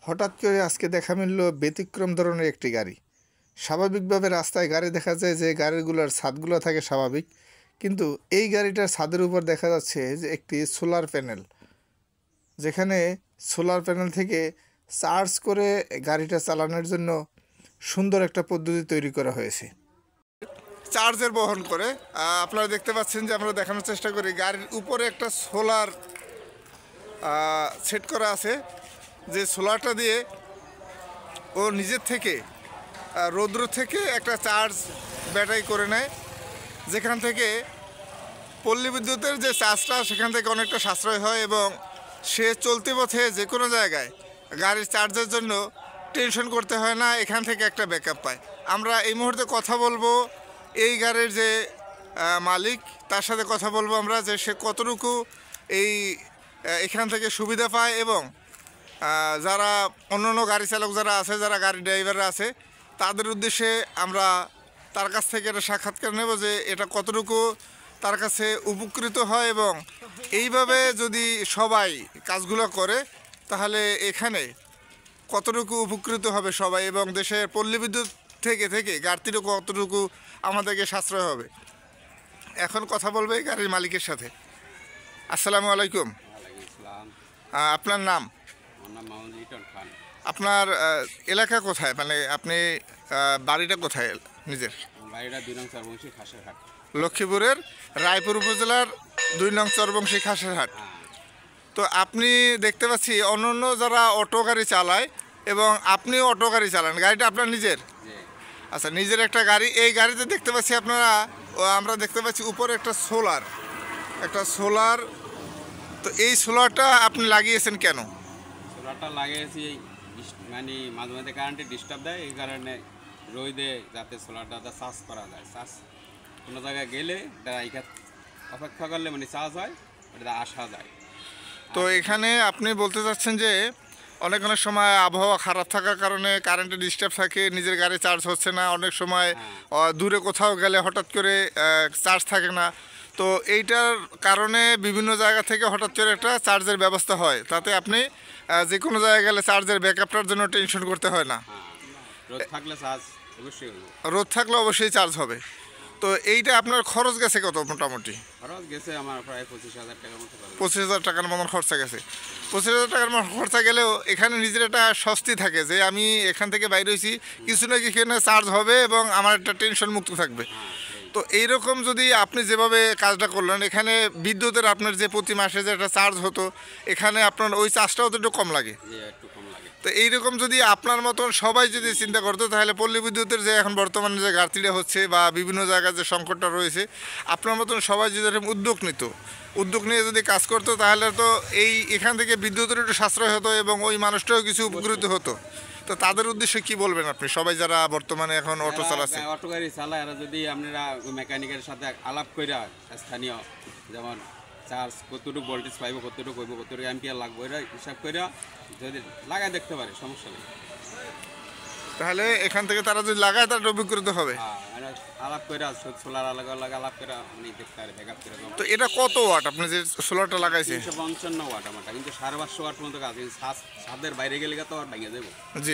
হঠাৎ করে আজকে দেখা মিলল ব্যতিক্রম ধরনের একটি গাড়ি। স্বাভাবিকভাবে রাস্তায় গাড়ি দেখা যায় যে গাড়িগুলোর ছাদগুলো থাকে স্বাভাবিক, কিন্তু এই গাড়িটার ছাদের উপর দেখা যাচ্ছে যে একটি সোলার প্যানেল, যেখানে সোলার প্যানেল থেকে চার্জ করে গাড়িটা চালানোর জন্য সুন্দর একটা পদ্ধতি তৈরি করা হয়েছে। চার্জের বহন করে আপনারা দেখতে পাচ্ছেন যে আমরা দেখানোর চেষ্টা করি, গাড়ির উপরে একটা সোলার সেট করা আছে, যে সোলারটা দিয়ে ও নিজের থেকে রৌদ্র থেকে একটা চার্জ ব্যাটারি করে নেয়, যেখান থেকে পল্লী বিদ্যুতের যে চার্জটা সেখান থেকে অনেকটা সাশ্রয় হয় এবং সে চলতি পথে যে কোনো জায়গায় গাড়ির চার্জের জন্য টেনশন করতে হয় না, এখান থেকে একটা ব্যাকআপ পায়। আমরা এই মুহূর্তে কথা বলবো এই গাড়ির যে মালিক, তার সাথে কথা বলবো আমরা, যে সে কতটুকু এখান থেকে সুবিধা পায় এবং যারা অন্যান্য গাড়ি চালক যারা আছে, যারা গাড়ি ড্রাইভাররা আছে, তাদের উদ্দেশ্যে আমরা তার কাছ থেকে একটা সাক্ষাৎকার নেব যে এটা কতটুকু তার কাছে উপকৃত হয় এবং এইভাবে যদি সবাই কাজগুলো করে তাহলে এখানে কতটুকু উপকৃত হবে সবাই এবং দেশের পল্লী বিদ্যুৎ থেকে ঘাটতিটুকু কতটুকু আমাদেরকে সাশ্রয় হবে। এখন কথা বলবে এই গাড়ির মালিকের সাথে। আসসালামু আলাইকুম। আপনার নাম? আপনার এলাকা কোথায়, মানে আপনি বাড়িটা কোথায় নিজের? বাড়িটা 2 নং চরবংশী খাসেরহাট, লক্ষ্মীপুরের রায়পুর উপজেলার 2 নং চরবংশী খাসেরহাট। তো আপনি দেখতে পাচ্ছি অন্য যারা অটো গাড়ি চালায় এবং আপনিও অটো গাড়ি চালান, গাড়িটা আপনার নিজের? আচ্ছা, নিজের একটা গাড়ি। এই গাড়িতে দেখতে পাচ্ছি আমরা দেখতে পাচ্ছি উপরে একটা সোলার। তো এই সোলারটা আপনি লাগিয়েছেন কেন? সোলারটা লাগিয়েছি মানে মাঝে মাঝে কারেন্টে ডিস্টার্ব দেয়, এই কারণে রোদে যাতে সোলারটা চার্জ করা যায়। চার্জ কোনো জায়গায় গেলে অপেক্ষা করলে মানে চার্জ হয়, ওটা আসা যায়। তো এখানে আপনি বলতে চাচ্ছেন যে অনেক সময় আবহাওয়া খারাপ থাকার কারণে কারেন্টে ডিস্টার্ব থাকে, নিজের গাড়ি চার্জ হচ্ছে না, অনেক সময় দূরে কোথাও গেলে হঠাৎ করে চার্জ থাকে না। তো এইটার কারণে বিভিন্ন জায়গা থেকে হঠাৎ করে একটা চার্জের ব্যবস্থা হয়, তাতে আপনি যে কোনো জায়গায় গেলে চার্জের ব্যাকআপটার জন্য টেনশন করতে হয় না। রোদ থাকলে অবশ্যই চার্জ হবে। তো এইটা আপনার খরচ গেছে কত? মোটামুটি খরচ গেছে আমার প্রায় 25,000 টাকার মতো। 25,000 টাকার মতন খরচা গেছে। 25,000 টাকার মতন খরচা গেলেও এখানে নিজের একটা স্বস্তি থাকে যে আমি এখান থেকে বাইরে হয়েছি, কিছু না কিছু এখানে চার্জ হবে এবং আমার একটা টেনশন মুক্ত থাকবে। তো এইরকম যদি আপনি যেভাবে কাজটা করলেন, এখানে বিদ্যুতের আপনার যে প্রতি মাসে যে একটা চার্জ হতো, এখানে আপনার ওই চার্জটাও তো একটু কম লাগে। তো এইরকম যদি আপনার মতন সবাই যদি চিন্তা করতো, তাহলে পল্লী বিদ্যুতের যে এখন বর্তমানে যে ঘাটতিটা হচ্ছে বা বিভিন্ন জায়গায় যে সংকটটা রয়েছে, আপনার মতন সবাই যদি এরকম উদ্যোগ নিয়ে যদি কাজ করতো, তাহলে তো এখান থেকে বিদ্যুতের একটু সাশ্রয় হতো এবং ওই মানুষটাও কিছু উপকৃত হতো। তো তাদের উদ্দেশ্যে কি বলবেন আপনি, সবাই যারা বর্তমানে এখন অটো চালাচ্ছে? অটো গাড়ি চালায় এরা যদি আপনারা মেকানিকের সাথে আলাপ করে স্থানীয়, যেমন চার্জ কতটুকু ভোল্টেজ পাইব, কতটুকু হইব, কতটুকু অ্যাম্পিয়ার লাগবে, এটা হিসাব করে যদি লাগাই দেখতে পারে সমস্যা নেই। তাহলে এখান থেকে তারা যদি লাগায় তার উপকৃত হবে। আলাপ করে সোলার আলাপ করে দেখতে পারে ব্যাকআপ করে। তো এটা কত ওয়াট আপনি যে সোলারটা লাগাইছে? 355 ওয়াট আমার, কিন্তু 550 ওয়াট পর্যন্ত কাজ। ছাদের বাইরে গেলে তো আর ভেঙে যাবো। জি।